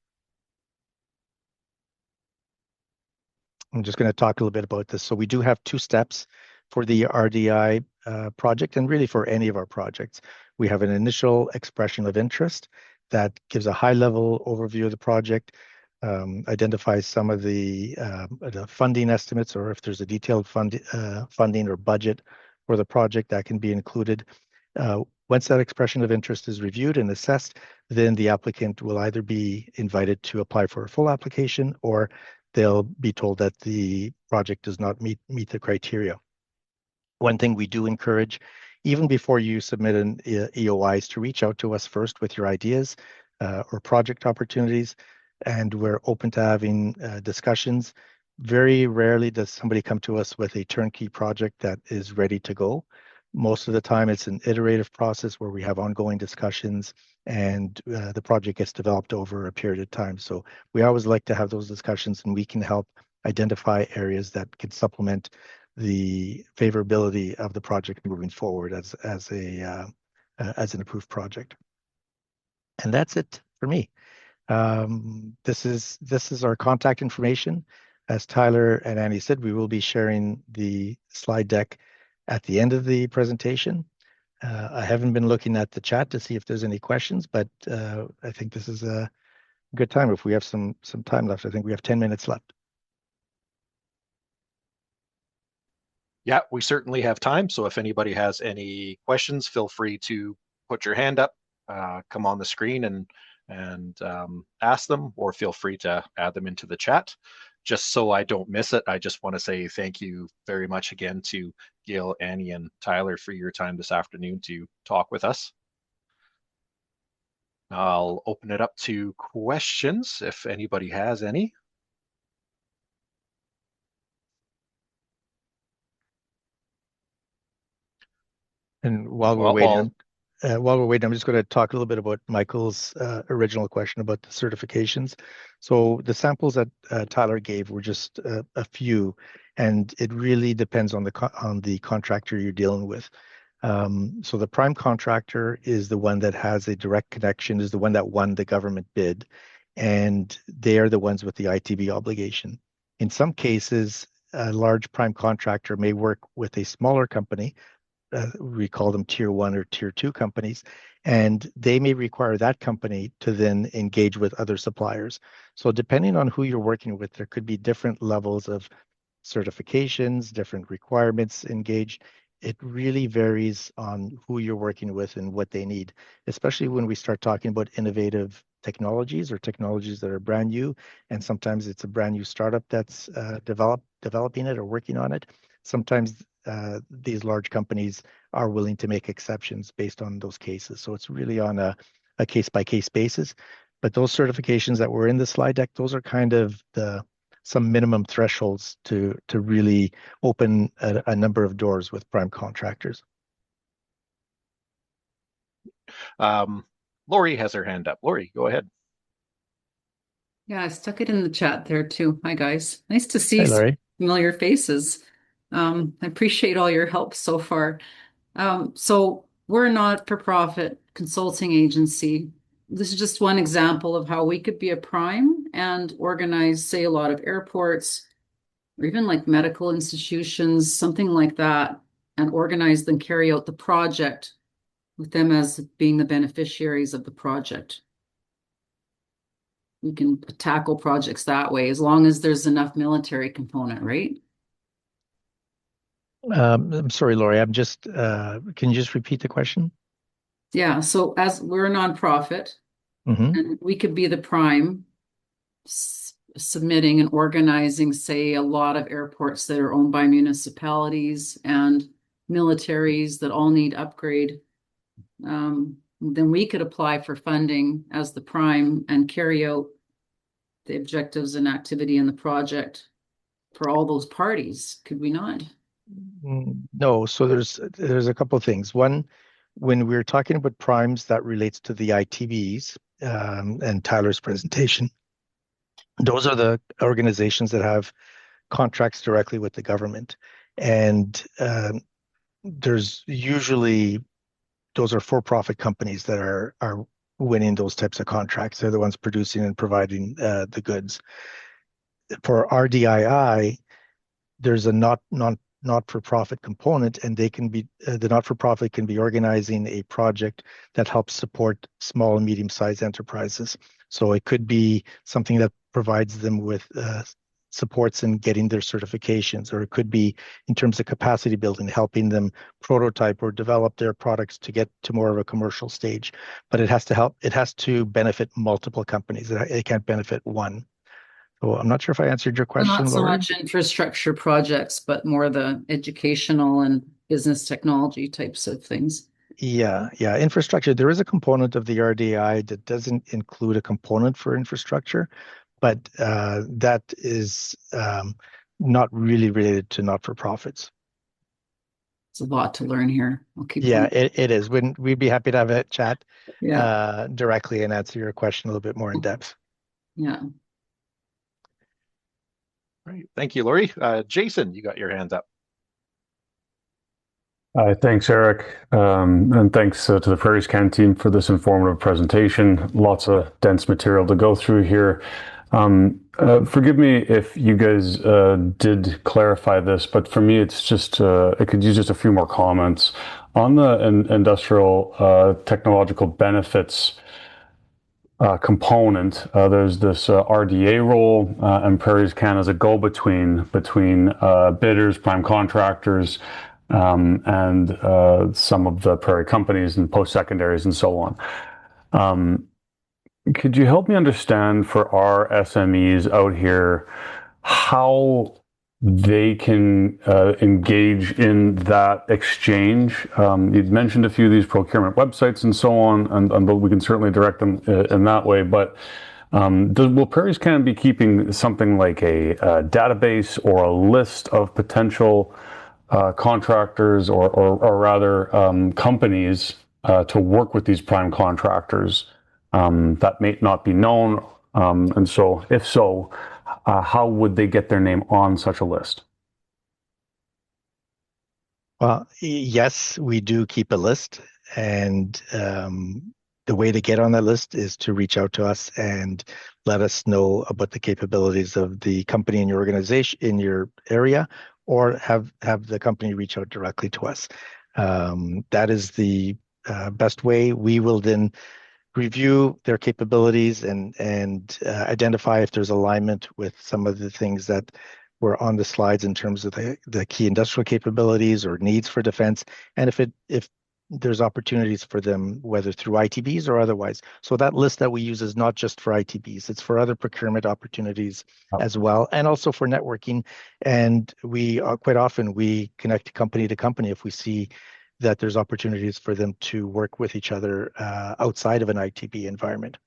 I'm just going to talk a little bit about this. So we do have 2 steps for the RDI project, and really for any of our projects. We have an initial expression of interest that gives a high-level overview of the project, identifies some of the funding estimates, or if there's a detailed funding or budget for the project, that can be included. Once that expression of interest is reviewed and assessed, then the applicant will either be invited to apply for a full application, or they'll be told that the project does not meet the criteria. One thing we do encourage, even before you submit an EOI, is to reach out to us first with your ideas or project opportunities, and we're open to having discussions. Very rarely does somebody come to us with a turnkey project that is ready to go. Most of the time, it's an iterative process where we have ongoing discussions, and the project gets developed over a period of time. So we always like to have those discussions, and we can help identify areas that can supplement the favorability of the project moving forward as an approved project. And that's it for me. This is our contact information. As Tyler and Annie said, we will be sharing the slide deck at the end of the presentation. I haven't been looking at the chat to see if there's any questions, but I think this is a good time. If we have some time left, I think we have 10 minutes left. Yeah, we certainly have time. So if anybody has any questions, feel free to put your hand up, come on the screen and ask them, or feel free to add them into the chat. Just so I don't miss it, I just want to say thank you very much again to Gail, Annie, and Tyler for your time this afternoon to talk with us. I'll open it up to questions if anybody has any. And while we're waiting, I'm just going to talk a little bit about Michael's original question about the certifications. So the samples that Tyler gave were just a few, and it really depends on the contractor you're dealing with. So the prime contractor is the one that has a direct connection, is the one that won the government bid, and they are the ones with the ITB obligation. In some cases, a large prime contractor may work with a smaller company. We call them tier 1 or tier 2 companies, and they may require that company to then engage with other suppliers. So depending on who you're working with, there could be different levels of certifications, different requirements engaged. It really varies on who you're working with and what they need, especially when we start talking about innovative technologies or technologies that are brand new. And sometimes it's a brand new startup that's developing it or working on it. Sometimes these large companies are willing to make exceptions based on those cases. So it's really on a case-by-case basis. But those certifications that were in the slide deck, those are kind of some minimum thresholds to really open a number of doors with prime contractors. Lori has her hand up. Lori, go ahead. Yeah, I stuck it in the chat there too. Hi, guys. Nice to see Lori. familiar faces. I appreciate all your help so far. So we're a not-for-profit consulting agency. This is just one example of how we could be a prime and organize, say, a lot of airports, or even like medical institutions, something like that, and organize them, carry out the project with them as being the beneficiaries of the project. We can tackle projects that way as long as there's enough military component, right? I'm sorry, Lori. I'm just. Can you just repeat the question? Yeah. So as we're a nonprofit, and we could be the prime submitting and organizing, say, a lot of airports that are owned by municipalities and militaries that all need upgrade. Then we could apply for funding as the prime and carry out the objectives and activity in the project for all those parties, could we not? No. So there's a couple of things. One, when we're talking about primes, that relates to the ITBs and Tyler's presentation. Those are the organizations that have contracts directly with the government, and there's usually those are for-profit companies that are winning those types of contracts. They're the ones producing and providing the goods. For RDII, there's a not-for-profit component, and they can be the not-for-profit can be organizing a project that helps support small and medium-sized enterprises. So it could be something that provides them with supports in getting their certifications, or it could be in terms of capacity building, helping them prototype or develop their products to get to more of a commercial stage. But it has to benefit multiple companies. It can't benefit one. So I'm not sure if I answered your question, Not so Lori. much infrastructure projects, but more the educational and business technology types of things. Yeah. Infrastructure. There is a component of the RDI that doesn't include a component for infrastructure, but that is not really related to not-for-profits. It's a lot to learn here. I'll keep Yeah, going. it is. We'd be happy to have a chat Yeah. directly and answer your question a little bit more in depth. Yeah. Right. Thank you, Lori. Jason, you got your hands up. Thanks, Eric. And thanks to the PrairiesCan team for this informative presentation. Lots of dense material to go through here. Forgive me if you guys did clarify this, but for me, it's just, I could use just a few more comments. On the industrial technological benefits component, there's this RDA role, and PrairiesCan as a go-between between bidders, prime contractors, and some of the prairie companies and post-secondaries and so on. Could you help me understand for our SMEs out here how they can engage in that exchange? You'd mentioned a few of these procurement websites and so on, and we can certainly direct them in that way. But will PrairiesCan be keeping something like a database or a list of potential contractors or rather companies to work with these prime contractors that may not be known? And so, if so, how would they get their name on such a list? Well, yes, we do keep a list, and the way to get on that list is to reach out to us and let us know about the capabilities of the company in your organization, in your area, or have the company reach out directly to us. That is the best way. We will then review their capabilities and identify if there's alignment with some of the things that were on the slides in terms of the key industrial capabilities or needs for defense, and if there's opportunities for them, whether through ITBs or otherwise. So that list that we use is not just for ITBs, it's for other procurement opportunities as well, and also for networking. And we quite often we connect company to company if we see that there's opportunities for them to work with each other outside of an ITB environment.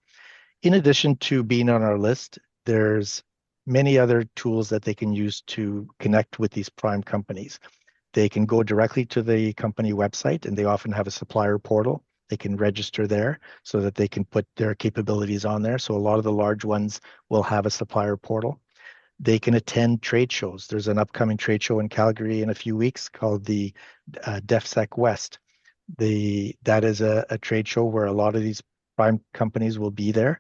In addition to being on our list, there's many other tools that they can use to connect with these prime companies. They can go directly to the company website, and they often have a supplier portal. They can register there so that they can put their capabilities on there. So a lot of the large ones will have a supplier portal. They can attend trade shows. There's an upcoming trade show in Calgary in a few weeks called the DefSec West. That is a trade show where a lot of these prime companies will be there,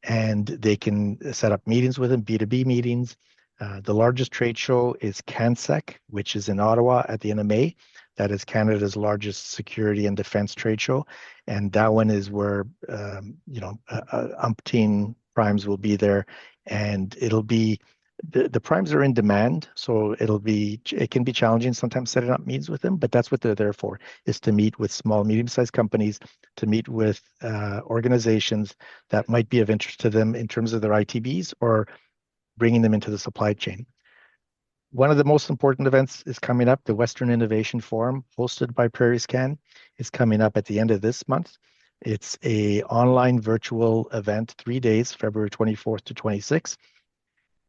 and they can set up meetings with them, B2B meetings, The largest trade show is CanSec, which is in Ottawa at the end of May. That is Canada's largest security and defense trade show. And that one is where, umpteen primes will be there. And it'll be, the primes are in demand. So it can be challenging sometimes setting up meetings with them, but that's what they're there for, is to meet with small, medium-sized companies, to meet with organizations that might be of interest to them in terms of their ITBs or bringing them into the supply chain. One of the most important events is coming up. The Western Innovation Forum, hosted by PrairiesCan, is coming up at the end of this month. It's an online virtual event, 3 days, February 24th to 26th.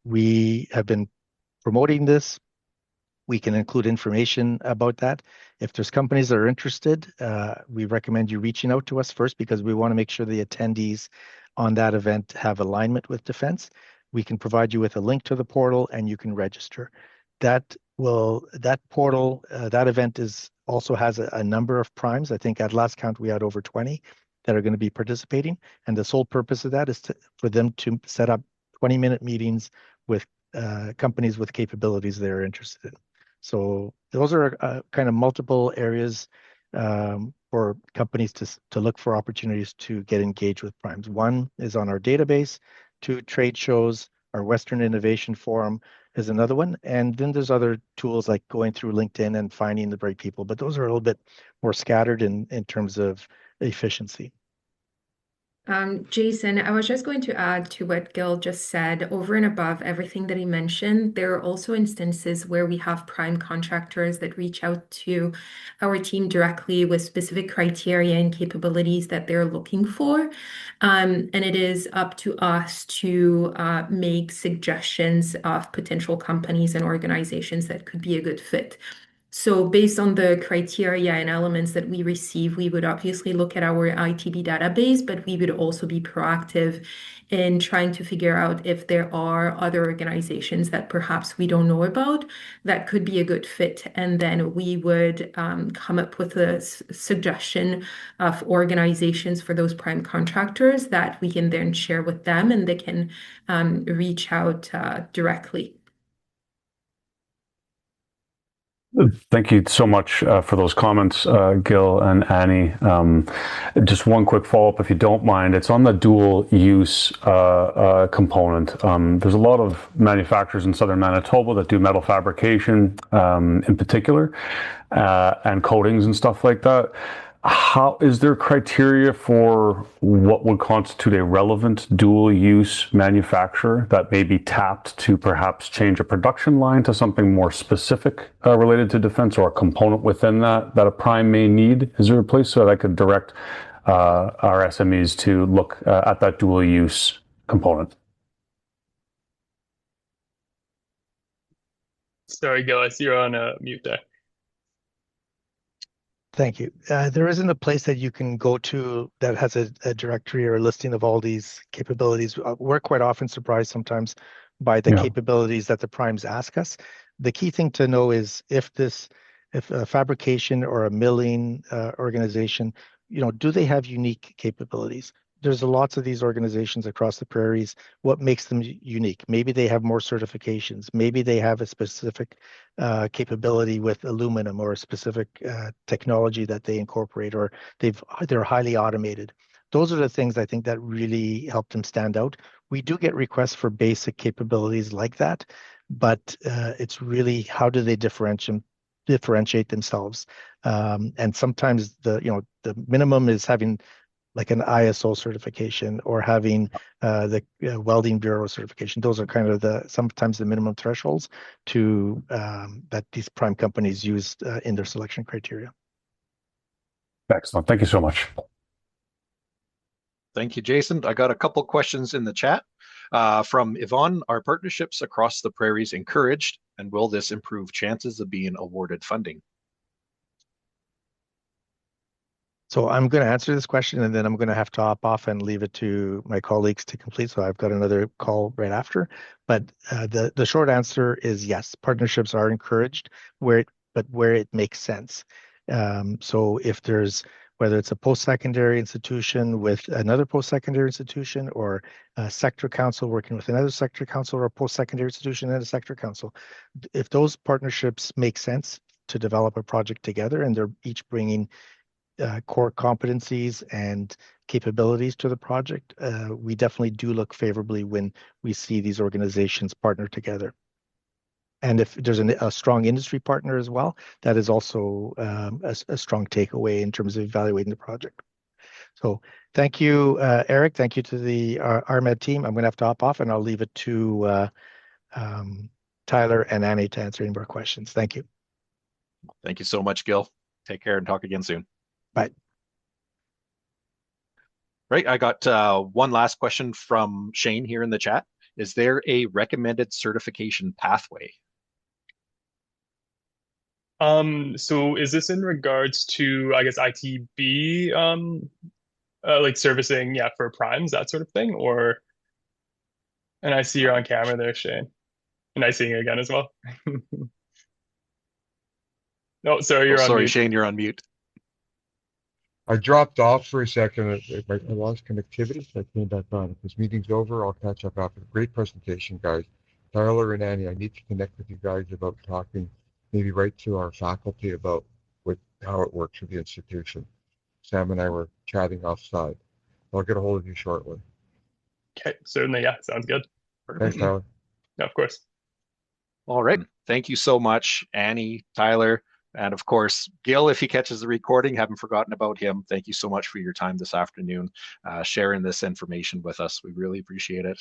We have been promoting this. We can include information about that. If there's companies that are interested, we recommend you reaching out to us first, because we want to make sure the attendees on that event have alignment with defense. We can provide you with a link to the portal and you can register. That portal, that event also has a number of primes. I think at last count, we had over 20 that are going to be participating. And the sole purpose of that is for them to set up 20-minute meetings with companies with capabilities they're interested in. So those are kind of multiple areas for companies to look for opportunities to get engaged with primes. One is on our database. 2 trade shows. Our Western Innovation Forum is another one. And then there's other tools like going through LinkedIn and finding the right people, but those are a little bit more scattered in terms of efficiency. Jason, I was just going to add to what Gil just said. Over and above everything that he mentioned, there are also instances where we have prime contractors that reach out to our team directly with specific criteria and capabilities that they're looking for. And it is up to us to make suggestions of potential companies and organizations that could be a good fit. So based on the criteria and elements that we receive, we would obviously look at our ITB database, but we would also be proactive in trying to figure out if there are other organizations that perhaps we don't know about that could be a good fit. And then we would come up with a suggestion of organizations for those prime contractors that we can then share with them, and they can reach out directly. Thank you so much for those comments, Gil and Annie. Just one quick follow-up, if you don't mind. It's on the dual use component. There's a lot of manufacturers in southern Manitoba that do metal fabrication in particular, and coatings and stuff like that. How is there criteria for what would constitute a relevant dual use manufacturer that may be tapped to perhaps change a production line to something more specific related to defense, or a component within that a prime may need? Is there a place so that I could direct our SMEs to look at that dual use component? Sorry, Gil, I see you're on mute there. Thank you. There isn't a place that you can go to that has a directory or a listing of all these capabilities. We're quite often surprised sometimes by the capabilities that the primes ask us. The key thing to know is if a fabrication or a milling organization, do they have unique capabilities? There's lots of these organizations across the prairies. What makes them unique? Maybe they have more certifications. Maybe they have a specific capability with aluminum, or a specific technology that they incorporate, or they're highly automated. Those are the things I think that really help them stand out. We do get requests for basic capabilities like that, but it's really how do they differentiate themselves? And sometimes the minimum is having like an ISO certification, or having the Welding Bureau certification. Those are kind of sometimes the minimum thresholds to that these prime companies use in their selection criteria. Excellent. Thank you so much. Thank you, Jason. I got a couple questions in the chat from Yvonne. Are partnerships across the prairies encouraged, and will this improve chances of being awarded funding? So I'm going to answer this question, and then I'm going to have to hop off and leave it to my colleagues to complete. So I've got another call right after. But the short answer is yes, partnerships are encouraged where it makes sense. So if there's whether it's a post-secondary institution with another post-secondary institution, or a sector council working with another sector council, or a post-secondary institution and a sector council. If those partnerships make sense to develop a project together and they're each bringing core competencies and capabilities to the project, we definitely do look favorably when we see these organizations partner together. And if there's a strong industry partner as well, that is also a strong takeaway in terms of evaluating the project. So thank you, Eric. Thank you to the RMED team. I'm going to have to hop off, and I'll leave it to Tyler and Annie to answer any more questions. Thank you. Thank you so much, Gil. Take care and talk again soon. Bye. Right, I got one last question from Shane here in the chat. Is there a recommended certification pathway? So is this in regards to, I guess, ITB, like servicing, yeah, for primes, that sort of thing, or? And I see you're on camera there, Shane. And I see you again as well. No, sorry, you're on sorry, mute. Shane, you're on mute. I dropped off for a second. I lost connectivity, so I came back on. If this meeting's over, I'll catch up after. Great presentation, guys. Tyler and Annie, I need to connect with you guys about talking, maybe right to our faculty about how it works with the institution. Sam and I were chatting offside. I'll get a hold of you shortly. Okay, certainly, yeah, sounds good. Thanks, Tyler. Yeah, of course. All right. Thank you so much, Annie, Tyler, and of course, Gil, if he catches the recording, haven't forgotten about him. Thank you so much for your time this afternoon, sharing this information with us. We really appreciate it.